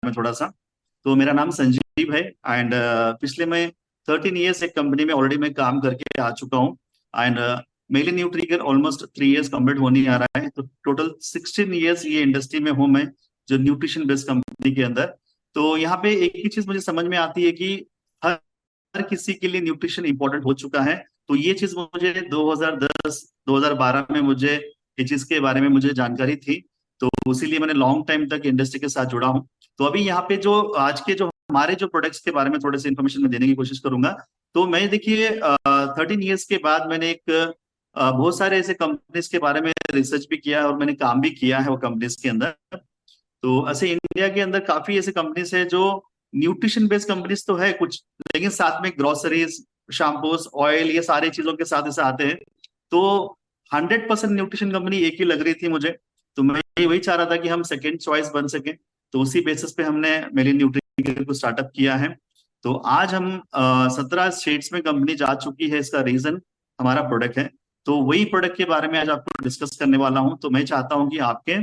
में थोड़ा सा। तो मेरा नाम संजीव है एंड पिछले मैं 13 ईयर्स एक कंपनी में ऑलरेडी मैं काम करके आ चुका हूँ। एंड मेली न्यूट्रिकर ऑलमोस्ट 3 ईयर्स कंप्लीट होने आ रहा है, तो टोटल 16 ईयर्स ये इंडस्ट्री में हूँ मैं, जो न्यूट्रिशन बेस्ड कंपनी के अंदर। तो यहाँ पे एक ही चीज मुझे समझ में आती है कि हर हर किसी के लिए न्यूट्रिशन इंपॉर्टेंट हो चुका है। तो ये चीज मुझे 2010 2012 में मुझे ये चीज के बारे में मुझे जानकारी थी। तो इसीलिए मैंने लॉन्ग टाइम तक इंडस्ट्री के साथ जुड़ा हूँ। तो अभी यहाँ पे जो आज के जो हमारे जो प्रोडक्ट्स के बारे में थोड़े से इन्फॉर्मेशन में देने की कोशिश करूंगा। तो मैं देखिए 13 ईयर्स के बाद मैंने एक बहुत सारे ऐसे कंपनीज के बारे में रिसर्च भी किया है और मैंने काम भी किया है वो कंपनीज के अंदर। तो ऐसे इंडिया के अंदर काफी ऐसे कंपनीज है जो न्यूट्रिशन बेस्ड कंपनीज तो है कुछ, लेकिन साथ में ग्रोसरीज, शैम्पूस, ऑयल, ये सारी चीजों के साथ ऐसे आते हैं। तो 100% न्यूट्रिशन कंपनी एक ही लग रही थी मुझे। तो मैं वही चाह रहा था कि हम सेकेंड चॉइस बन सके। तो उसी बेसिस पे हमने मेली न्यूट्री को स्टार्टअप किया है। तो आज हम 17 स्टेट्स में कंपनी जा चुकी है, इसका रीजन हमारा प्रोडक्ट है। तो वही प्रोडक्ट के बारे में आज आपको डिस्कस करने वाला हूँ। तो मैं चाहता हूँ कि आपके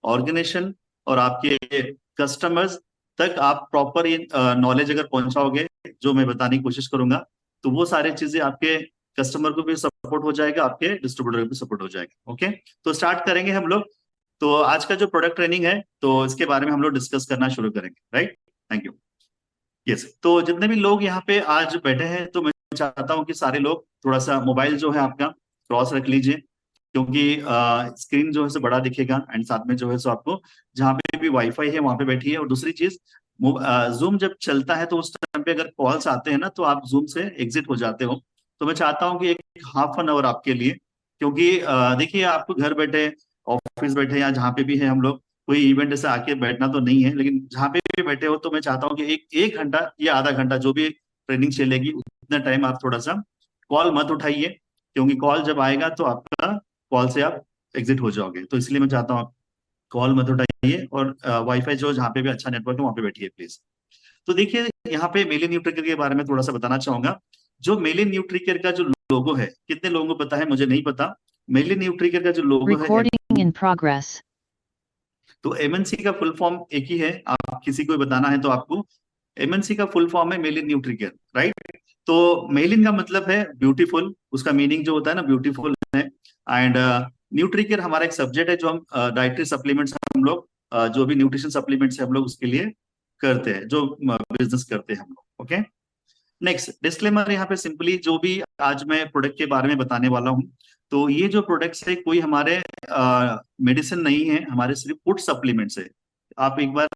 ऑर्गेनाइजेशन और आपके कस्टमर्स तक आप प्रॉपर ये नॉलेज अगर पहुंचाओगे जो मैं बताने की कोशिश करूंगा, तो वो सारी चीजें आपके कस्टमर को भी सपोर्ट हो जाएगा, आपके डिस्ट्रीब्यूटर को भी सपोर्ट हो जाएगा। ओके, तो स्टार्ट करेंगे हम लोग। तो आज का जो प्रोडक्ट ट्रेनिंग है तो इसके बारे में हम लोग डिस्कस करना शुरू करेंगे, राइट। Thank you. यस, तो जितने भी लोग यहाँ पे आज बैठे हैं, तो मैं चाहता हूँ कि सारे लोग थोड़ा सा मोबाइल जो है आपका क्रॉस रख लीजिए, क्योंकि स्क्रीन जो है सो बड़ा दिखेगा एंड साथ में जो है सो आपको जहाँ पे भी वाईफाई है वहां पे बैठिए। और दूसरी चीज, जूम जब चलता है तो उस टाइम पे अगर कॉल्स आते हैं ना तो आप जूम से एग्जिट हो जाते हो। तो मैं चाहता हूँ कि एक हाफ एन आवर आपके लिए, क्योंकि देखिए आपको घर बैठे, ऑफिस बैठे या जहाँ पे भी है हम लोग, कोई इवेंट ऐसे आके बैठना तो नहीं है, लेकिन जहाँ पे भी बैठे हो तो मैं चाहता हूँ कि एक एक घंटा या आधा घंटा जो भी ट्रेनिंग चलेगी उतना टाइम आप थोड़ा सा कॉल मत उठाइए, क्योंकि कॉल जब आएगा तो आपका कॉल से आप एग्जिट हो जाओगे। तो इसलिए मैं चाहता हूँ आप कॉल मत उठाइए और वाईफाई जो जहाँ पे भी अच्छा नेटवर्क है वहाँ पे बैठिए प्लीज। तो देखिए यहाँ पे मेलिन न्यूट्रिकर के बारे में थोड़ा सा बताना चाहूंगा। जो मेलिन न्यूट्रिकर का जो लोगो है, कितने लोगों को पता है मुझे नहीं पता। मेलिन न्यूट्रिकर का जो लोगो है, Recording in progress. तो एमएनसी का फुल फॉर्म एक ही है। आप किसी को भी बताना है तो आपको, एमएनसी का फुल फॉर्म है मेलिन न्यूट्रिकर, राइट। तो मेलिन का मतलब है ब्यूटीफुल, उसका मीनिंग जो होता है ना ब्यूटीफुल है। एंड न्यूट्रिकर हमारा एक सब्जेक्ट है जो हम डाइटरी सप्लीमेंट्स हम लोग जो भी न्यूट्रिशन सप्लीमेंट्स है हम लोग उसके लिए करते हैं, जो बिजनेस करते हैं हम लोग। ओके, नेक्स्ट डिस्क्लेमर, यहाँ पे सिंपली जो भी आज मैं प्रोडक्ट के बारे में बताने वाला हूँ, तो ये जो प्रोडक्ट्स है कोई हमारे मेडिसिन नहीं है, हमारे सिर्फ फूड सप्लीमेंट्स है। आप एक बार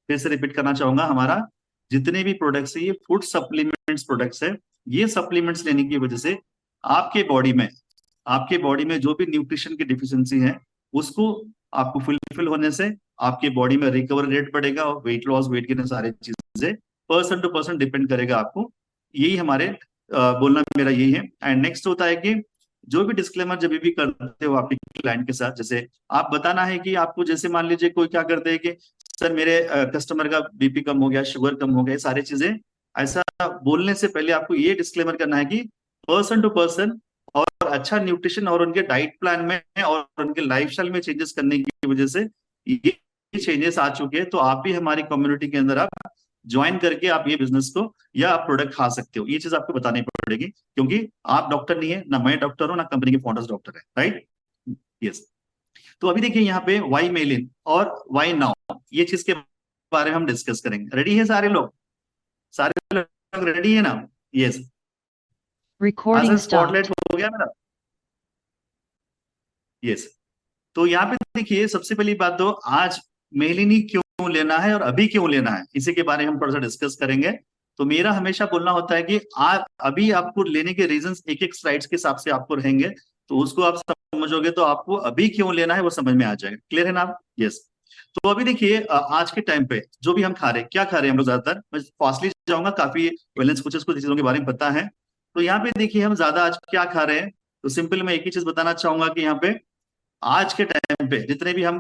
फिर से रिपीट करना चाहूंगा, हमारा जितने भी प्रोडक्ट्स है ये फूड सप्लीमेंट्स प्रोडक्ट्स है। ये सप्लीमेंट्स लेने की वजह से आपके बॉडी में आपके बॉडी में जो भी न्यूट्रिशन की डिफिशियंसी है उसको आपको फुलफिल होने से आपके बॉडी में रिकवरी रेट बढ़ेगा और वेट लॉस, वेट गेन, सारी चीजें पर्सन टू पर्सन डिपेंड करेगा आपको। यही हमारे बोलना मेरा यही है। एंड नेक्स्ट होता है कि जो भी डिस्क्लेमर जब भी करते हो आपके क्लाइंट के साथ, जैसे आप बताना है कि आपको, जैसे मान लीजिए कोई क्या करते हैं कि सर मेरे कस्टमर का बीपी कम हो गया, शुगर कम हो गया, ये सारी चीजें, ऐसा बोलने से पहले आपको ये डिस्क्लेमर करना है कि पर्सन टू पर्सन और अच्छा न्यूट्रिशन और उनके डाइट प्लान में और उनके लाइफस्टाइल में चेंजेस करने की वजह से ये चेंजेस आ चुके हैं। तो आप भी हमारी कम्युनिटी के अंदर आप ज्वाइन करके आप ये बिजनेस को या आप प्रोडक्ट खा सकते हो। ये चीज आपको बतानी पड़ेगी, क्योंकि आप डॉक्टर नहीं है, ना मैं डॉक्टर हूँ, ना कंपनी के फाउंडर्स डॉक्टर है, राइट। यस, तो अभी देखिए यहाँ पे वाई मेलिन और वाई नाउ, ये चीज के बारे में हम डिस्कस करेंगे। रेडी है सारे लोग? सारे लोग रेडी है ना? Yes, Recording spotlight stopped. हो गया मेरा? यस, तो यहाँ पे देखिए सबसे पहली बात तो आज मेलिनी क्यों लेना है और अभी क्यों लेना है, इसी के बारे में हम थोड़ा सा डिस्कस करेंगे। तो मेरा हमेशा बोलना होता है कि आप अभी आपको लेने के रीजंस एक एक स्लाइड्स के हिसाब से आपको रहेंगे, तो उसको आप समझोगे तो आपको अभी क्यों लेना है वो समझ में आ जाएगा। क्लियर है ना आप? यस, तो अभी देखिए आज के टाइम पे जो भी हम खा रहे हैं, क्या खा रहे हैं हम लोग ज्यादातर, मैं फास्टली जाऊंगा, काफी वेलेंस कुछ चीजों के बारे में पता है। तो यहाँ पे देखिए हम ज्यादा आज क्या खा रहे हैं, तो सिंपल मैं एक ही चीज बताना चाहूंगा कि यहाँ पे आज के टाइम पे जितने भी हम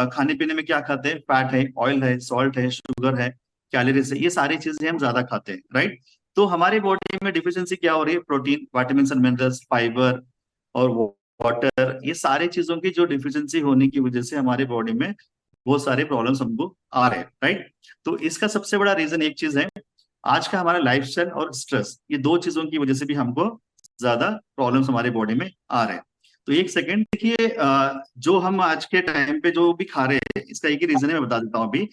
खाने पीने में क्या खाते हैं, फैट है, ऑयल है, सॉल्ट है, शुगर है, कैलोरीज है, ये सारी चीजें हम ज्यादा खाते हैं, राइट। तो हमारी बॉडी में डिफिशियंसी क्या हो रही है, protein, vitamin and minerals, fibre और वाटर, ये सारी चीजों की जो डिफिशियंसी होने की वजह से हमारे बॉडी में बहुत सारे प्रॉब्लम्स हमको आ रहे हैं, राइट। तो इसका सबसे बड़ा रीजन एक चीज है, आज का हमारा लाइफस्टाइल और स्ट्रेस, ये दो चीजों की वजह से भी हमको ज्यादा प्रॉब्लम्स हमारे बॉडी में आ रहे हैं। तो एक सेकेंड देखिए, जो हम आज के टाइम पे जो भी खा रहे हैं, इसका एक ही रीजन है, मैं बता देता हूँ अभी।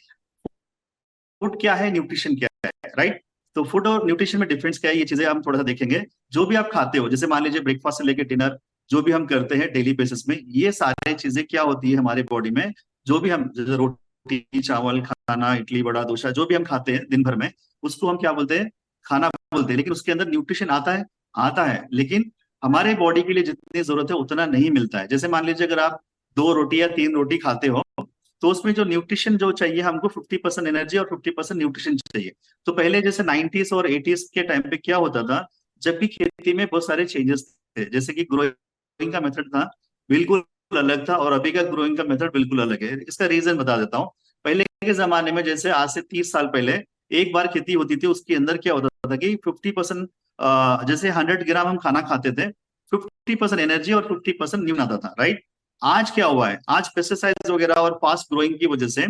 फूड क्या है, न्यूट्रिशन क्या है, राइट। तो फूड और न्यूट्रिशन में डिफरेंस क्या है, ये चीजें हम थोड़ा सा देखेंगे। जो भी आप खाते हो, जैसे मान लीजिए ब्रेकफास्ट से लेकर डिनर, जो भी हम करते हैं डेली बेसिस में, ये सारी चीजें क्या होती है हमारे बॉडी में, जो भी हम जैसे रोटी चावल खाना, इडली वड़ा डोसा, जो भी हम खाते हैं दिन भर में, उसको हम क्या बोलते हैं, खाना बोलते हैं। लेकिन उसके अंदर न्यूट्रिशन आता है, आता है, लेकिन हमारे बॉडी के लिए जितनी जरूरत है उतना नहीं मिलता है। जैसे मान लीजिए अगर आप 2 रोटी या 3 रोटी खाते हो, तो उसमें जो न्यूट्रिशन जो चाहिए हमको, 50% एनर्जी और 50% न्यूट्रिशन चाहिए। तो पहले जैसे 90s और 80s के टाइम पे क्या होता था, जब भी खेती में बहुत सारे चेंजेस थे, जैसे कि ग्रोइंग का मेथड था बिल्कुल अलग था, और अभी का ग्रोइंग का मेथड बिल्कुल अलग है। इसका रीजन बता देता हूँ। पहले के जमाने में, जैसे आज से 30 साल पहले, एक बार खेती होती थी, उसके अंदर क्या होता था कि 50%, जैसे 100 ग्राम हम खाना खाते थे, 50% एनर्जी और 50% न्यून आता था, राइट। आज क्या हुआ है, आज पेस्टिसाइड्स वगैरह और फास्ट ग्रोइंग की वजह से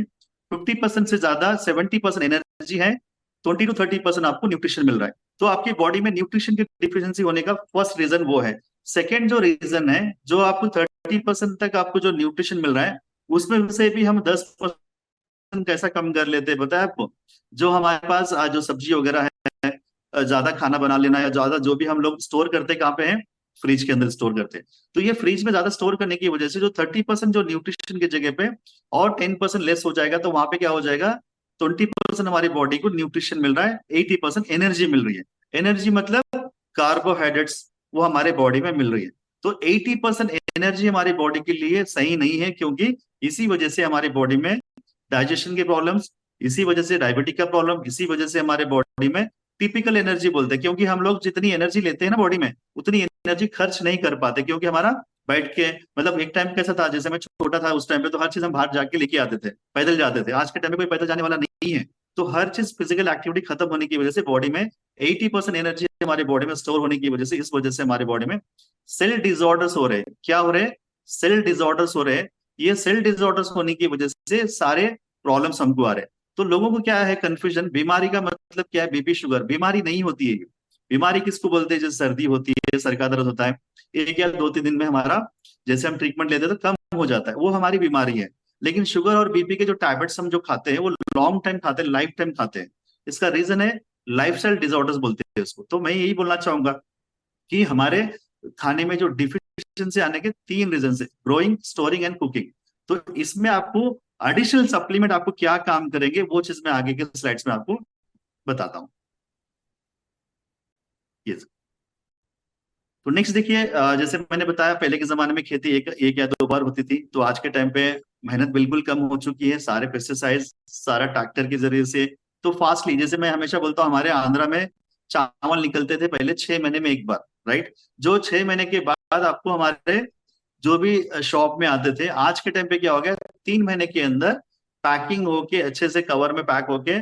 50% से ज्यादा 70% एनर्जी है, 20 to 30% आपको न्यूट्रिशन मिल रहा है। तो आपकी बॉडी में न्यूट्रिशन की डिफिशियंसी होने का फर्स्ट रीजन वो है। सेकेंड जो रीजन है, जो आपको 30% तक आपको जो न्यूट्रिशन मिल रहा है, उसमें से भी हम 10% कैसा कम कर लेते हैं पता है आपको। जो हमारे पास आज जो सब्जी वगैरह है, ज्यादा खाना बना लेना, या ज्यादा जो भी हम लोग स्टोर करते हैं, कहाँ पे है, फ्रिज के अंदर स्टोर करते हैं। तो ये फ्रिज में ज्यादा स्टोर करने की वजह से जो 30% जो न्यूट्रिशन की जगह पे और 10% लेस हो जाएगा, तो वहां पे क्या हो जाएगा, 20% हमारी बॉडी को न्यूट्रिशन मिल रहा है, 80% एनर्जी मिल रही है। एनर्जी मतलब कार्बोहाइड्रेट्स, वो हमारे बॉडी में मिल रही है। तो 80% एनर्जी हमारी बॉडी के लिए सही नहीं है, क्योंकि इसी वजह से हमारी बॉडी में डाइजेशन के प्रॉब्लम्स, इसी वजह से डायबिटिक का प्रॉब्लम, इसी वजह से हमारे बॉडी में टिपिकल एनर्जी बोलते हैं। क्योंकि हम लोग जितनी एनर्जी लेते हैं ना बॉडी में, उतनी एनर्जी खर्च नहीं कर पाते, क्योंकि हमारा बैठ के, मतलब एक टाइम कैसा था, जैसे मैं छोटा था उस टाइम पे, तो हर चीज हम बाहर जाके लेके आते थे, पैदल जाते थे। आज के टाइम में कोई पैदल जाने वाला नहीं है। तो हर चीज फिजिकल एक्टिविटी खत्म होने की वजह से बॉडी में 80% एनर्जी हमारे बॉडी में स्टोर होने की वजह से, इस वजह से हमारे बॉडी में सेल डिसऑर्डर्स हो रहे हैं। क्या हो रहे हैं, सेल डिसऑर्डर्स हो रहे हैं। ये सेल डिसऑर्डर्स होने की वजह से सारे प्रॉब्लम्स हमको आ रहे हैं। तो लोगों को क्या है कंफ्यूजन, बीमारी का मतलब क्या है, बीपी शुगर, बीमारी नहीं होती है ये। बीमारी किसको बोलते हैं, जैसे सर्दी होती है, सर का दर्द होता है, 1 या 2 3 दिन में हमारा, जैसे हम ट्रीटमेंट लेते हैं तो कम हो जाता है, वो हमारी बीमारी है। लेकिन शुगर और बीपी के जो टैबलेट्स हम जो खाते हैं, वो लॉन्ग टाइम खाते हैं, लाइफ टाइम खाते हैं। इसका रीजन है लाइफस्टाइल डिसऑर्डर्स बोलते हैं इसको। तो मैं यही बोलना चाहूंगा कि हमारे खाने में जो डिफिशियंसी आने के 3 रीजन है, ग्रोइंग, स्टोरिंग एंड कुकिंग। तो इसमें आपको एडिशनल सप्लीमेंट आपको क्या काम करेंगे, वो चीज मैं आगे के स्लाइड्स में आपको बताता हूँ। ये तो नेक्स्ट देखिए, जैसे मैंने बताया, पहले के जमाने में खेती एक या 2 बार होती थी। तो आज के टाइम पे मेहनत बिल्कुल कम हो चुकी है, सारे पेस्टिसाइड्स, सारा ट्रैक्टर के जरिए से। तो फास्टली, जैसे मैं हमेशा बोलता हूँ, हमारे आंध्रा में चावल निकलते थे पहले 6 महीने में एक बार, राइट। जो 6 महीने के बाद आपको हमारे जो भी शॉप में आते थे, आज के टाइम पे क्या हो गया, 3 महीने के अंदर पैकिंग होके, अच्छे से कवर में पैक होके,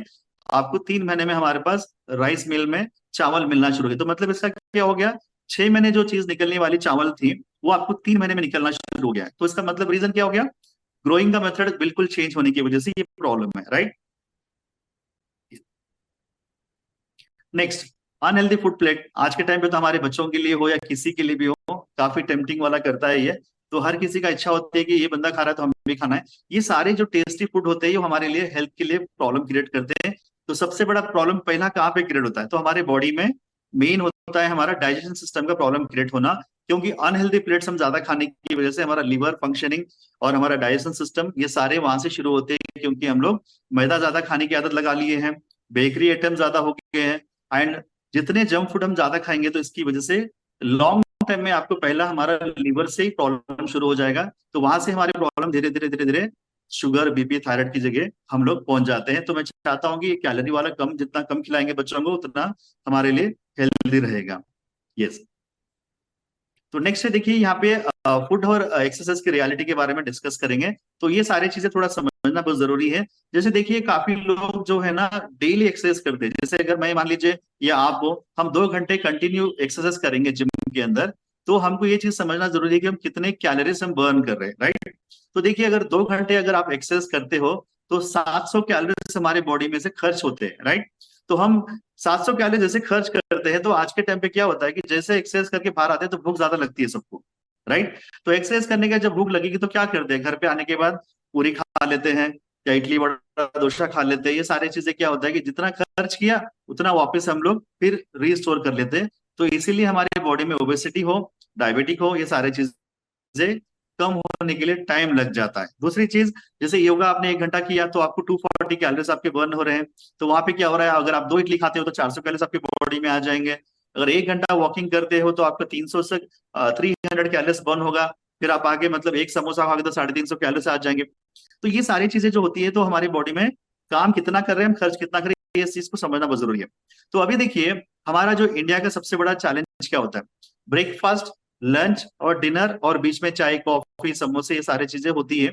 आपको 3 महीने में हमारे पास राइस मिल में चावल मिलना शुरू हो गया। तो मतलब इसका क्या हो गया, 6 महीने जो चीज निकलने वाली चावल थी, वो आपको 3 महीने में निकलना शुरू हो गया है। तो इसका मतलब रीजन क्या हो गया, ग्रोइंग का मेथड बिल्कुल चेंज होने की वजह से ये प्रॉब्लम है, right. Next, unhealthy food plate. आज के टाइम पे तो हमारे बच्चों के लिए हो या किसी के लिए भी हो, काफी टेम्पटिंग वाला करता है ये। तो हर किसी का इच्छा होती है कि ये बंदा खा रहा है तो हमें भी खाना है। ये सारे जो टेस्टी फूड होते हैं, ये हमारे लिए हेल्थ के लिए प्रॉब्लम क्रिएट करते हैं। तो सबसे बड़ा प्रॉब्लम पहला कहाँ पे क्रिएट होता है, तो हमारे बॉडी में मेन होता है हमारा डाइजेशन सिस्टम का प्रॉब्लम क्रिएट होना। क्योंकि अनहेल्दी प्लेट्स हम ज्यादा खाने की वजह से हमारा लिवर फंक्शनिंग और हमारा डाइजेशन सिस्टम, ये सारे वहां से शुरू होते हैं। क्योंकि हम लोग मैदा ज्यादा खाने की आदत लगा लिए हैं, बेकरी आइटम ज्यादा हो गए हैं, एंड जितने जंक फूड हम ज्यादा खाएंगे, तो इसकी वजह से लॉन्ग टाइम में आपको पहला हमारा लीवर से ही प्रॉब्लम शुरू हो जाएगा। तो वहां से हमारे प्रॉब्लम धीरे धीरे धीरे धीरे शुगर बीपी थायराइड की जगह हम लोग पहुंच जाते हैं। तो मैं चाहता हूँ कि कैलोरी वाला कम, जितना कम खिलाएंगे बच्चों को, उतना हमारे लिए हेल्दी रहेगा। यस। तो नेक्स्ट है, देखिए यहाँ पे फूड और एक्सरसाइज की रियलिटी के बारे में डिस्कस करेंगे। तो ये सारी चीजें थोड़ा समझना बहुत जरूरी है। जैसे देखिए, काफी लोग जो है ना डेली एक्सरसाइज करते हैं। जैसे अगर मैं मान लीजिए या आप हो, हम 2 घंटे कंटिन्यू एक्सरसाइज करेंगे जिम के अंदर, तो हमको ये चीज समझना जरूरी है कि हम कितने कैलोरीज हम बर्न कर रहे हैं, राइट। तो देखिए अगर 2 घंटे अगर आप एक्सरसाइज करते हो तो 700 कैलोरीज हमारे बॉडी में से खर्च होते हैं, राइट। तो हम 700 कैलोरी जैसे खर्च करते हैं, तो आज के टाइम पे क्या होता है कि जैसे एक्सरसाइज करके बाहर आते हैं तो भूख ज्यादा लगती है सबको, राइट। तो एक्सरसाइज करने के जब भूख लगेगी तो क्या करते हैं, घर पे आने के बाद पूरी खा लेते हैं या इडली वड़ा डोसा खा लेते हैं। ये सारी चीजें क्या होता है कि जितना खर्च किया उतना वापस हम लोग फिर रीस्टोर कर लेते हैं। तो इसीलिए हमारे बॉडी में ओबेसिटी हो, डायबिटिक हो, ये सारी चीजें कम होने के लिए टाइम लग जाता है। दूसरी चीज, जैसे योगा आपने 1 घंटा किया तो आपको 240 कैलोरीज आपके बर्न हो रहे हैं। तो वहां पे क्या हो रहा है, अगर आप 2 इडली खाते हो तो 400 कैलोरीज आपके बॉडी में आ जाएंगे। अगर 1 घंटा वॉकिंग करते हो तो आपका 300 से 300 कैलोरीज बर्न होगा। फिर आप आगे मतलब एक समोसा खाओगे तो 350 कैलोरीज आ जाएंगे। तो ये सारी चीजें जो होती है, तो हमारी बॉडी में काम कितना कर रहे हैं हम, खर्च कितना कर रहे हैं, इस चीज को समझना बहुत जरूरी है। तो अभी देखिए हमारा जो इंडिया का सबसे बड़ा चैलेंज क्या होता है, ब्रेकफास्ट, लंच और डिनर, और बीच में चाय कॉफी समोसे ये सारी चीजें होती है।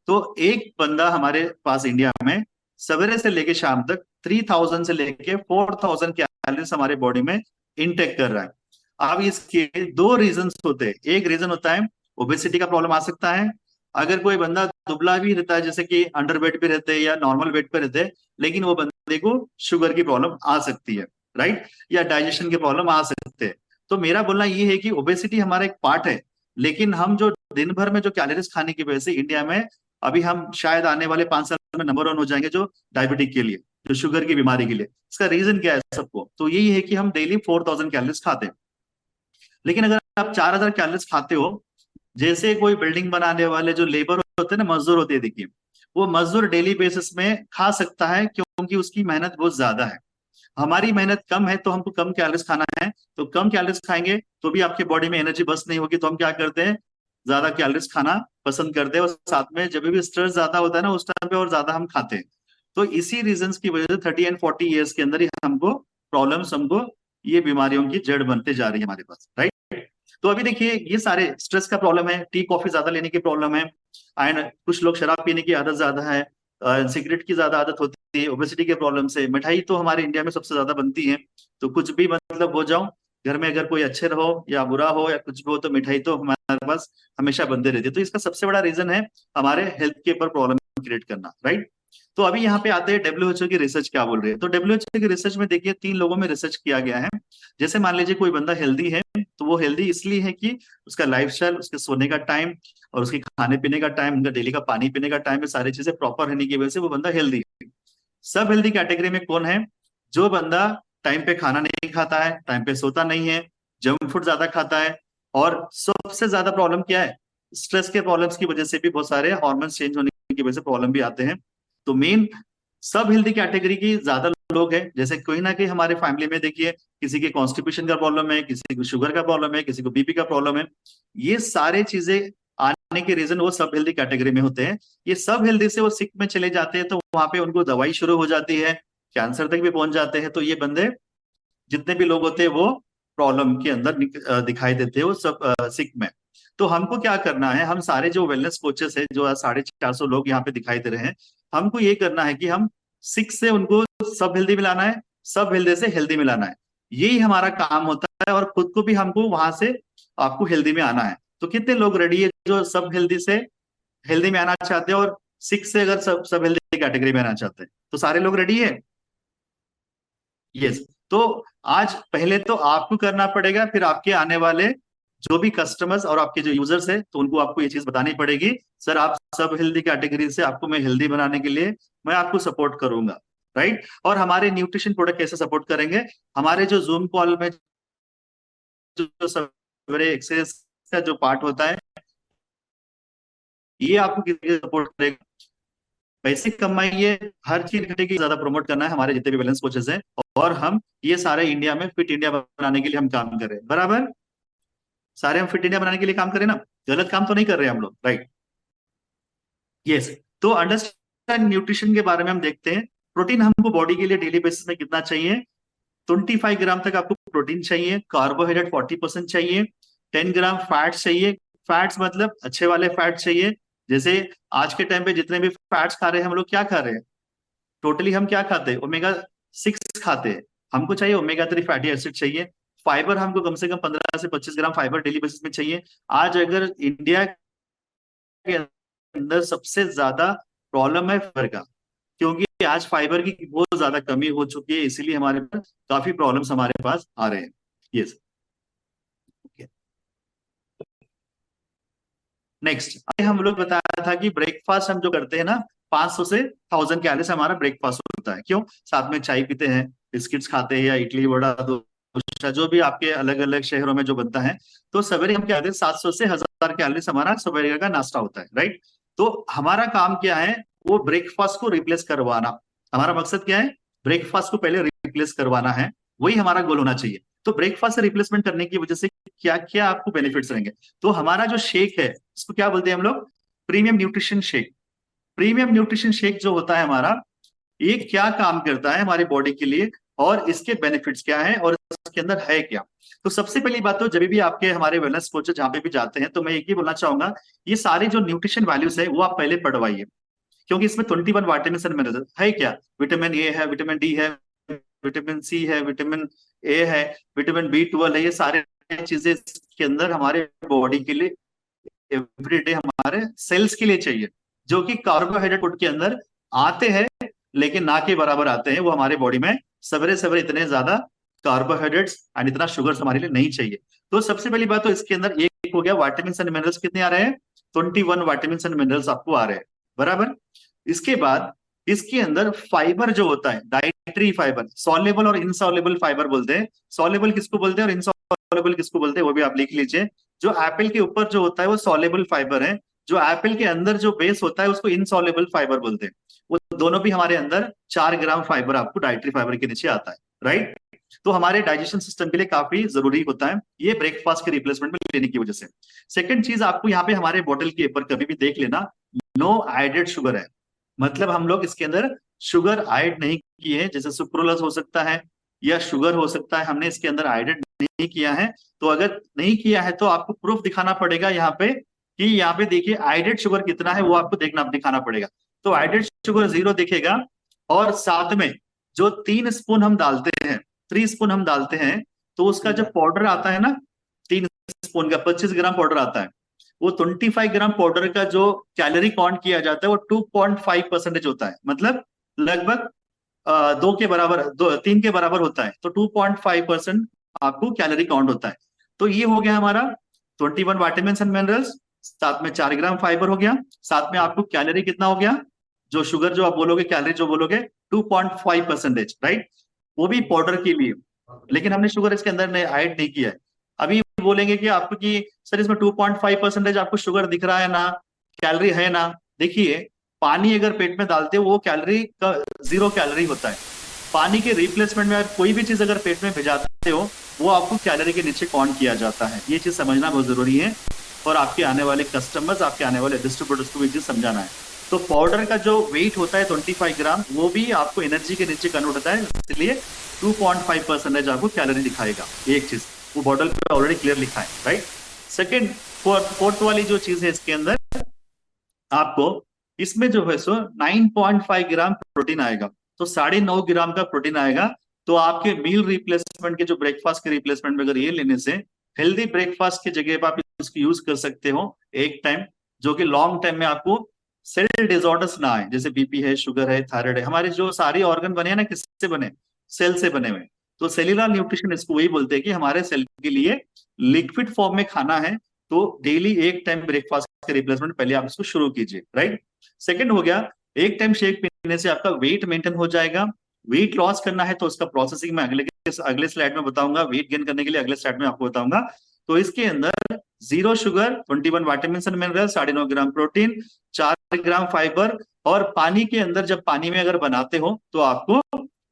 तो एक बंदा हमारे पास इंडिया में सवेरे से लेके शाम तक 3000 से लेके 4000 कैलोरीज हमारे बॉडी में इनटेक कर रहा है। अब इसके दो रीजंस होते हैं। एक रीजन होता है ओबेसिटी का प्रॉब्लम आ सकता है। अगर कोई बंदा दुबला भी रहता है, जैसे कि अंडर वेट पे रहते हैं या नॉर्मल वेट पे रहते हैं, लेकिन वो बंदे को शुगर की प्रॉब्लम आ सकती है, राइट, या डाइजेशन की प्रॉब्लम आ सकते हैं। तो मेरा बोलना ये है कि ओबेसिटी हमारा एक पार्ट है, लेकिन हम जो दिन भर में जो कैलोरीज खाने की वजह से इंडिया में अभी हम शायद आने वाले 5 साल में नंबर 1 हो जाएंगे, जो डायबिटिक के लिए, जो शुगर की बीमारी के लिए। इसका रीजन क्या है सबको, तो यही है कि हम डेली 4000 कैलोरीज खाते हैं। लेकिन अगर आप 4000 कैलोरीज खाते हो, जैसे कोई बिल्डिंग बनाने वाले जो लेबर होते हैं ना, मजदूर होते हैं, देखिए वो मजदूर डेली बेसिस में खा सकता है क्योंकि उसकी मेहनत बहुत ज्यादा है। हमारी मेहनत कम है तो हमको कम कैलोरीज खाना है, तो कम कैलोरीज खाएंगे तो भी आपके बॉडी में एनर्जी बस नहीं होगी, तो हम क्या करते हैं, ज्यादा कैलोरीज खाना पसंद करते हैं। और साथ में जब भी स्ट्रेस ज्यादा होता है ना, उस टाइम पे और ज्यादा हम खाते हैं। तो इसी रीजंस की वजह से 30 एंड 40 ईयर्स के अंदर ही हमको प्रॉब्लम्स, हमको ये बीमारियों की जड़ बनते जा रही है हमारे पास, राइट। तो अभी देखिए ये सारे स्ट्रेस का प्रॉब्लम है, टी कॉफी ज्यादा लेने की प्रॉब्लम है, एंड कुछ लोग शराब पीने की आदत ज्यादा है, सिगरेट की ज्यादा आदत होती है, ओबेसिटी के प्रॉब्लम से। मिठाई तो हमारे इंडिया में सबसे ज्यादा बनती है, तो कुछ भी मतलब हो जाओ घर में, अगर कोई अच्छे रहो या बुरा हो या कुछ भी हो, तो मिठाई तो हमारे पास हमेशा बनते रहती है। तो इसका सबसे बड़ा रीजन है हमारे हेल्थ के ऊपर प्रॉब्लम क्रिएट करना, राइट। तो अभी यहाँ पे आते हैं डब्ल्यूएचओ की रिसर्च क्या बोल रही है। तो डब्ल्यूएचओ की रिसर्च में देखिए 3 लोगों में रिसर्च किया गया है। जैसे मान लीजिए कोई बंदा हेल्दी है, तो वो हेल्दी इसलिए है कि उसका लाइफस्टाइल, उसके सोने का टाइम और उसके खाने पीने का टाइम, उनका डेली का पानी पीने का टाइम, ये सारी चीजें प्रॉपर रहने की वजह से वो बंदा हेल्दी है। सब हेल्दी कैटेगरी में कौन है, जो बंदा टाइम पे खाना नहीं खाता है, टाइम पे सोता नहीं है, जंक फूड ज्यादा खाता है, और सबसे ज्यादा प्रॉब्लम क्या है, स्ट्रेस के प्रॉब्लम्स की वजह से भी बहुत सारे हार्मोन्स चेंज होने की वजह से प्रॉब्लम भी आते हैं। तो मेन सब हेल्दी कैटेगरी की ज्यादा लोग हैं। जैसे कोई ना कोई हमारे फैमिली में देखिए किसी के कॉन्स्टिपेशन का प्रॉब्लम है, किसी को शुगर का प्रॉब्लम है, किसी को बीपी का प्रॉब्लम है। ये सारे चीजें आने के रीजन वो सब हेल्दी कैटेगरी में होते हैं। ये सब हेल्दी से वो सिक में चले जाते हैं, तो वहां पे उनको दवाई शुरू हो जाती है, कैंसर तक भी पहुंच जाते हैं। तो ये बंदे जितने भी लोग होते हैं वो प्रॉब्लम के अंदर दिखाई देते हैं, वो सब सिक में। तो हमको क्या करना है, हम सारे जो वेलनेस कोचेस है, जो 450 लोग यहाँ पे दिखाई दे रहे हैं, हमको ये करना है कि हम सिक से उनको सब हेल्दी मिलाना है, सब हेल्दी से हेल्दी मिलाना है। यही हमारा काम होता है, और खुद को भी हमको वहां से आपको हेल्दी में आना है। तो कितने लोग रेडी है जो सब हेल्दी से हेल्दी में आना चाहते हैं, और सिक से अगर सब सब हेल्दी कैटेगरी में आना चाहते हैं, तो सारे लोग रेडी है? यस। तो आज पहले तो आपको करना पड़ेगा, फिर आपके आने वाले जो भी कस्टमर्स और आपके जो यूजर्स है, तो उनको आपको ये चीज बतानी पड़ेगी, सर आप सब हेल्दी कैटेगरी से, आपको मैं हेल्दी बनाने के लिए मैं आपको सपोर्ट करूंगा, राइट। और हमारे न्यूट्रिशन प्रोडक्ट कैसे सपोर्ट करेंगे, हमारे जो जूम कॉल में जो सवेरे एक्सरसाइज का जो पार्ट होता है, ये आपको किसी सपोर्ट करेगा। पैसे कमाइए, हर चीज घंटे की ज्यादा प्रमोट करना है हमारे जितने भी बैलेंस कोचेस हैं, और हम ये सारे इंडिया में फिट इंडिया बनाने के लिए हम काम कर रहे हैं, बराबर। सारे हम फिट इंडिया बनाने के लिए काम करें ना, गलत काम तो नहीं कर रहे हम लोग, राइट। यस। तो अंडरस्टैंड न्यूट्रिशन के बारे में हम देखते हैं। प्रोटीन हमको बॉडी के लिए डेली बेसिस में कितना चाहिए, 25 ग्राम तक आपको प्रोटीन चाहिए, कार्बोहाइड्रेट 40% चाहिए, 10 ग्राम फैट्स चाहिए। फैट्स मतलब अच्छे वाले फैट्स चाहिए। जैसे आज के टाइम पे जितने भी फैट्स खा रहे हैं हम लोग, क्या खा रहे हैं, टोटली हम क्या खाते हैं, ओमेगा 6 खाते हैं। हमको चाहिए ओमेगा 3 फैटी एसिड चाहिए। फाइबर हमको कम से कम 15 से 25 ग्राम फाइबर डेली बेसिस में चाहिए। आज अगर इंडिया के अंदर सबसे ज्यादा प्रॉब्लम है फाइबर का, क्योंकि आज फाइबर की बहुत ज्यादा कमी हो चुकी है, इसीलिए हमारे पास काफी प्रॉब्लम्स हमारे पास आ रहे हैं। यस, नेक्स्ट हम लोग बताया था कि ब्रेकफास्ट हम जो करते हैं ना, 500 से 1000 कैलोरी से हमारा ब्रेकफास्ट होता है। क्यों? साथ में चाय पीते हैं, बिस्किट्स खाते हैं, या इडली वड़ा डोसा जो भी आपके अलग अलग शहरों में जो बनता है। तो सवेरे हम क्या कहते हैं, 700 से 1000 कैलोरी हमारा सवेरे का नाश्ता होता है, राइट। तो हमारा काम क्या है, वो ब्रेकफास्ट को रिप्लेस करवाना। हमारा मकसद क्या है, ब्रेकफास्ट को पहले रिप्लेस करवाना है, वही हमारा गोल होना चाहिए। तो ब्रेकफास्ट से रिप्लेसमेंट करने की वजह से क्या क्या आपको बेनिफिट्स रहेंगे। तो हमारा जो शेक है, इसको क्या बोलते हैं हम लोग, premium nutrition shake. Premium nutrition shake जो होता है हमारा, ये क्या काम करता है हमारी बॉडी के लिए, और इसके बेनिफिट्स क्या है, और इसके अंदर है क्या। तो सबसे पहली बात, तो जब भी आपके हमारे वेलनेस कोच जहां पे भी जाते हैं, तो मैं एक ही बोलना चाहूंगा, ये सारे जो न्यूट्रिशन वैल्यूज है वो आप पहले पढ़वाइए, क्योंकि इसमें 21 विटामिन एंड मिनरल है। क्या? विटामिन ए है, विटामिन डी है, विटामिन सी है, विटामिन ए है, विटामिन B12 है। ये सारे चीजें इसके अंदर हमारे बॉडी के लिए एवरीडे हमारे सेल्स के लिए चाहिए, जो कि कार्बोहाइड्रेट फूड के अंदर आते हैं, लेकिन ना के बराबर आते हैं। वो हमारे बॉडी में सवेरे सवेरे इतने ज्यादा कार्बोहाइड्रेट्स एंड इतना शुगर हमारे लिए नहीं चाहिए। तो सबसे पहली बात, तो इसके अंदर एक हो गया, विटामिन एंड मिनरल्स कितने आ रहे हैं, 21 विटामिन एंड मिनरल्स आपको आ रहे हैं, बराबर। इसके बाद इसके अंदर फाइबर जो होता है, डाइटरी फाइबर, सॉल्युबल और इनसॉल्युबल फाइबर बोलते हैं। सॉल्युबल किसको बोलते हैं और इनसॉल्युबल किसको बोलते हैं, वो भी आप लिख लीजिए। जो एप्पल के ऊपर जो होता है वो सॉल्युबल फाइबर है, जो एप्पल के अंदर जो बेस होता है उसको इनसॉल्युबल फाइबर बोलते हैं। वो दोनों भी हमारे अंदर 4 ग्राम फाइबर आपको डाइटरी फाइबर के नीचे आता है, राइट। तो हमारे डाइजेशन सिस्टम के लिए काफी जरूरी होता है ये, ब्रेकफास्ट के रिप्लेसमेंट में लेने की वजह से। सेकंड चीज, आपको यहाँ पे हमारे बोतल के ऊपर कभी भी देख लेना, नो एडेड शुगर है। मतलब हम लोग इसके अंदर शुगर ऐड नहीं किए, जैसे सुक्रोलोज हो सकता है या शुगर हो सकता है, हमने इसके अंदर ऐड नहीं किया है। तो अगर नहीं किया है तो आपको प्रूफ दिखाना पड़ेगा यहाँ पे, कि यहाँ पे देखिए एडेड शुगर कितना है, वो आपको दिखाना पड़ेगा। तो एडेड शुगर 0 दिखेगा, और साथ में जो 3 स्पून हम डालते हैं, 3 स्पून हम डालते हैं, तो उसका जब पाउडर आता है ना, 3 स्पून का 25 ग्राम पाउडर आता है, वो 25 ग्राम पाउडर का जो कैलोरी काउंट किया जाता है वो 2.5% होता है। मतलब लगभग 2 के बराबर, 3 के बराबर होता है। तो 2.5% आपको कैलोरी काउंट होता है। तो ये हो गया हमारा 21 विटामिन एंड मिनरल्स, साथ में 4 ग्राम फाइबर हो गया, साथ में आपको कैलोरी कितना हो गया, जो शुगर जो आप बोलोगे, कैलोरी जो बोलोगे 2.5%, राइट। वो भी पाउडर के लिए, लेकिन हमने शुगर इसके अंदर ऐड नहीं किया है। अभी बोलेंगे कि आपको कि सर इसमें 2.5% आपको शुगर दिख रहा है ना, कैलोरी है ना। देखिए, पानी अगर पेट में डालते हो वो कैलोरी का 0 कैलोरी होता है। पानी के रिप्लेसमेंट में आप कोई भी चीज अगर पेट में भिजाते हो, वो आपको कैलोरी के नीचे काउंट किया जाता है। ये चीज समझना बहुत जरूरी है, और आपके आने वाले कस्टमर्स, आपके आने वाले डिस्ट्रीब्यूटर्स को भी चीज समझाना है। तो पाउडर का जो वेट होता है 25 ग्राम, वो भी आपको एनर्जी के नीचे कन्वर्ट होता है, इसलिए 2.5% आपको कैलोरी दिखाएगा। एक चीज वो बॉटल पे ऑलरेडी क्लियर लिखा है, राइट। सेकेंड, फोर्थ वाली जो चीज है इसके अंदर, आपको इसमें जो है सो 9.5 ग्राम प्रोटीन आएगा। तो 9.5 ग्राम का प्रोटीन आएगा। तो आपके मील रिप्लेसमेंट के, जो ब्रेकफास्ट के रिप्लेसमेंट में अगर ये लेने से, हेल्दी ब्रेकफास्ट की जगह पर आप इसको यूज कर सकते हो एक टाइम, जो कि लॉन्ग टाइम में आपको सेल डिसऑर्डर्स ना आए, जैसे बीपी है, शुगर है, थायराइड है। हमारे जो सारे ऑर्गन बने हैं ना, किससे बने, सेल से बने हुए। तो सेल्यूलर न्यूट्रिशन इसको वही बोलते हैं कि हमारे सेल के लिए लिक्विड फॉर्म में खाना है। तो डेली एक टाइम ब्रेकफास्ट के रिप्लेसमेंट पहले आप इसको शुरू कीजिए, राइट। सेकंड हो गया, एक टाइम शेक पीने से आपका वेट मेंटेन हो जाएगा। वेट लॉस करना है तो उसका प्रोसेसिंग मैं अगले स्लाइड में बताऊंगा, वेट गेन करने के लिए अगले स्लाइड में आपको बताऊंगा। तो इसके अंदर 0 sugar, 21 vitamin and mineral, 9.5 gram protein, 4 gram fibre, और पानी के अंदर जब पानी में अगर बनाते हो तो आपको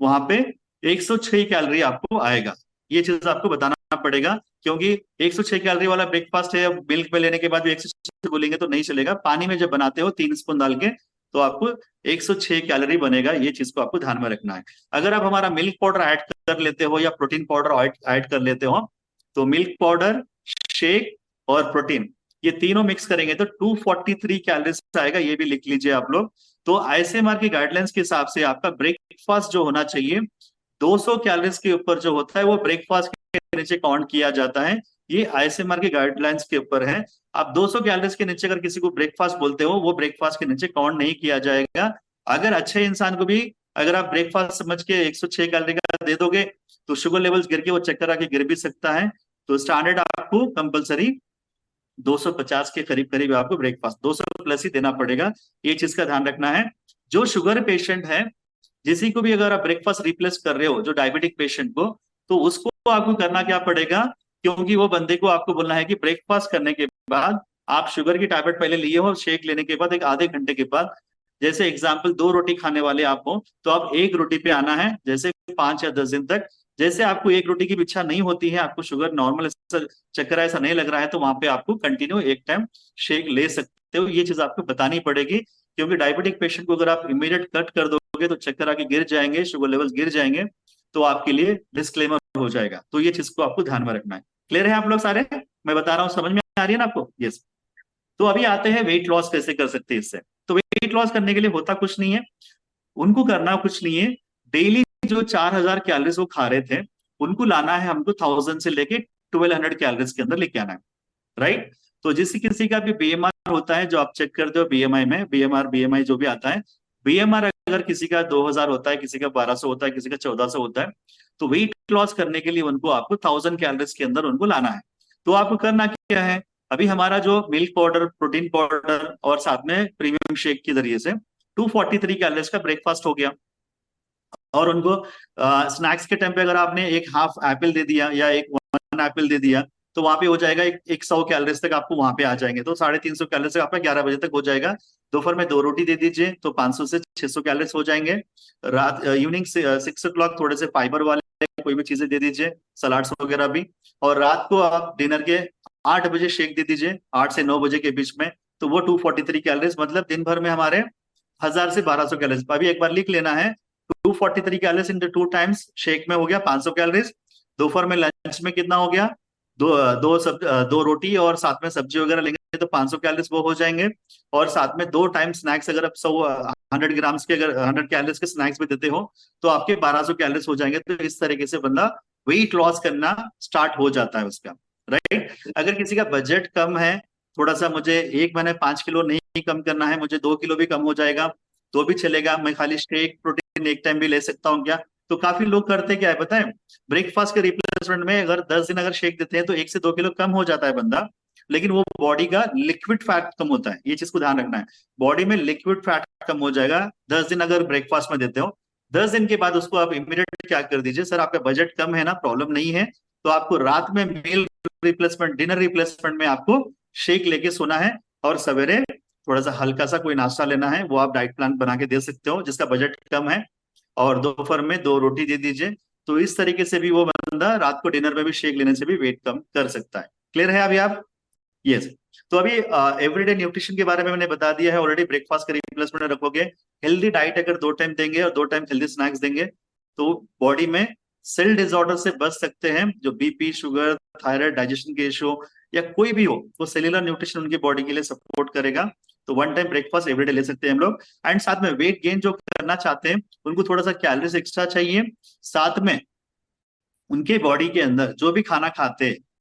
वहां पे 106 कैलोरी आपको आएगा। ये चीज आपको बताना पड़ेगा, क्योंकि 106 कैलोरी वाला ब्रेकफास्ट है, मिल्क में लेने के बाद भी 106 बोलेंगे तो नहीं चलेगा। पानी में जब बनाते हो 3 स्पून डाल के, तो आपको 106 कैलोरी बनेगा। ये चीज को आपको ध्यान में रखना है। अगर आप हमारा मिल्क पाउडर ऐड कर लेते हो या प्रोटीन पाउडर ऐड कर लेते हो, तो मिल्क पाउडर, शेक और प्रोटीन, ये तीनों मिक्स करेंगे तो 243 कैलोरीज आएगा। ये भी लिख लीजिए आप लोग। तो आईसीएमआर की गाइडलाइंस के हिसाब से आपका ब्रेकफास्ट जो होना चाहिए, 200 कैलोरीज के ऊपर जो होता है वो ब्रेकफास्ट के नीचे काउंट किया जाता है। ये आईसीएमआर के गाइडलाइंस के ऊपर है। आप 200 कैलोरीज के नीचे अगर किसी को ब्रेकफास्ट बोलते हो, वो ब्रेकफास्ट के नीचे काउंट नहीं किया जाएगा। अगर अच्छे इंसान को भी अगर आप ब्रेकफास्ट समझ के 106 कैलोरी का दे दोगे तो शुगर लेवल्स गिर के वो चक्कर आके गिर भी सकता है। तो स्टैंडर्ड आपको कंपलसरी 250 के करीब करीब आपको ब्रेकफास्ट 200 प्लस ही देना पड़ेगा। ये चीज का ध्यान रखना है। जो शुगर पेशेंट है, किसी को भी अगर आप ब्रेकफास्ट रिप्लेस कर रहे हो, जो डायबिटिक पेशेंट को, तो उसको आपको करना क्या पड़ेगा, क्योंकि वो बंदे को आपको बोलना है कि ब्रेकफास्ट करने के बाद आप शुगर की टैबलेट पहले लिए हो, शेक लेने के बाद एक आधे घंटे के बाद, जैसे एग्जाम्पल 2 रोटी खाने वाले आप हो तो आप 1 रोटी पे आना है, जैसे 5 या 10 दिन तक। जैसे आपको 1 रोटी की भी इच्छा नहीं होती है, आपको शुगर नॉर्मल चक्कर ऐसा नहीं लग रहा है, तो वहां पे आपको कंटिन्यू एक टाइम शेक ले सकते हो। ये चीज आपको बतानी पड़ेगी, क्योंकि डायबिटिक पेशेंट को अगर आप इमीडिएट कट कर दोगे तो चक्कर आके गिर जाएंगे, शुगर लेवल गिर जाएंगे, तो आपके लिए डिस्क्लेमर हो जाएगा। तो ये चीज को आपको ध्यान में रखना है। क्लियर है आप लोग सारे? मैं बता रहा हूँ, समझ में आ रही है ना आपको? यस। तो अभी आते हैं वेट लॉस कैसे कर सकते हैं इससे। तो वेट लॉस करने के लिए होता कुछ नहीं है, उनको करना कुछ नहीं है। डेली जो 4000 कैलोरीज वो खा रहे थे, उनको लाना है हमको 1000 से लेके 1200 कैलोरीज के अंदर लेके आना है, राइट? तो जिस किसी का भी बीएमआर होता है, जो आप चेक करते हो बीएमआई में, बीएमआर बीएमआई जो भी आता है, बीएमआर अगर किसी का 2000 होता है, किसी का 1200 होता है, किसी का 1400 होता है, तो वेट लॉस करने के लिए उनको आपको 1000 कैलोरीज के अंदर उनको लाना है। तो आपको करना क्या है, अभी हमारा जो मिल्क पाउडर, प्रोटीन पाउडर और साथ में प्रीमियम शेक के जरिए से 243 कैलोरीज का ब्रेकफास्ट हो गया। और उनको स्नैक्स के टाइम पे अगर आपने एक हाफ एप्पल दे दिया या एक 1 एप्पल दे दिया, तो वहां पे हो जाएगा एक 100 कैलोरीज तक आपको वहां पे आ जाएंगे। तो 350 कैलोरीज तक आपका 11 बजे तक हो जाएगा। दोपहर में 2 रोटी दे दीजिए तो 500 से 600 कैलोरीज हो जाएंगे। रात इवनिंग से 6 o'clock थोड़े से फाइबर वाले कोई भी चीजें दे दीजिए, सलाड्स वगैरह भी। और रात को आप डिनर के 8 बजे शेक दे दीजिए, 8 से 9 बजे के बीच में, तो वो 243 कैलोरीज, मतलब दिन भर में हमारे 1000 से 1200 कैलोरीज। अभी एक बार लिख लेना है, 243 कैलोरीज इंटू 2 टाइम्स शेक में हो गया 500 कैलोरीज। दोपहर में लंच में कितना हो गया, दो रोटी और साथ में सब्जी वगैरह लेंगे तो 500 कैलोरीज वो हो जाएंगे। और साथ में 2 टाइम स्नैक्स, अगर आप 100 ग्राम्स के, अगर 100 कैलोरीज के स्नैक्स भी देते हो तो आपके 1200 कैलोरीज हो जाएंगे। तो इस तरीके से बंदा वेट लॉस करना स्टार्ट हो जाता है उसका, राइट? अगर किसी का बजट कम है, थोड़ा सा मुझे एक महीने 5 किलो नहीं कम करना है, मुझे 2 किलो भी कम हो जाएगा तो भी चलेगा, मैं खाली शेक प्रोटीन एक टाइम भी ले सकता हूँ क्या? तो काफी लोग करते क्या है पता है, ब्रेकफास्ट के रिप्लेसमेंट में अगर 10 दिन अगर शेक देते हैं तो 1 से 2 किलो कम हो जाता है बंदा, लेकिन वो बॉडी का लिक्विड फैट कम होता है। ये चीज को ध्यान रखना है, बॉडी में लिक्विड फैट कम हो जाएगा 10 दिन अगर ब्रेकफास्ट में देते हो। 10 दिन के बाद उसको आप इमीडिएट क्या कर दीजिए, सर आपका बजट कम है ना, प्रॉब्लम नहीं है, तो आपको रात में मील रिप्लेसमेंट, डिनर रिप्लेसमेंट में आपको शेक लेके सोना है, और सवेरे थोड़ा सा हल्का सा कोई नाश्ता लेना है, वो आप डाइट प्लान बना के दे सकते हो जिसका बजट कम है। और दोपहर में 2 रोटी दे दीजिए। तो इस तरीके से भी वो बंदा रात को डिनर में भी शेक लेने से भी वेट कम कर सकता है। क्लियर है अभी आप? यस। तो अभी एवरीडे न्यूट्रिशन के बारे में मैंने बता दिया है ऑलरेडी। ब्रेकफास्ट का रिप्लेसमेंट में रखोगे, हेल्दी डाइट अगर 2 टाइम देंगे और 2 टाइम हेल्दी स्नैक्स देंगे, तो बॉडी में सेल डिसऑर्डर से बच सकते हैं। जो बीपी, शुगर, थायराइड, डाइजेशन के इशू या कोई भी हो, वो सेलुलर न्यूट्रिशन उनकी बॉडी के लिए सपोर्ट करेगा। तो 1 टाइम ब्रेकफास्ट एवरीडे ले सकते हैं हम लोग। एंड साथ में वेट गेन जो करना चाहते हैं, उनको थोड़ा सा कैलोरीज एक्स्ट्रा चाहिए। साथ में उनके बॉडी के अंदर जो भी खाना खाते हैं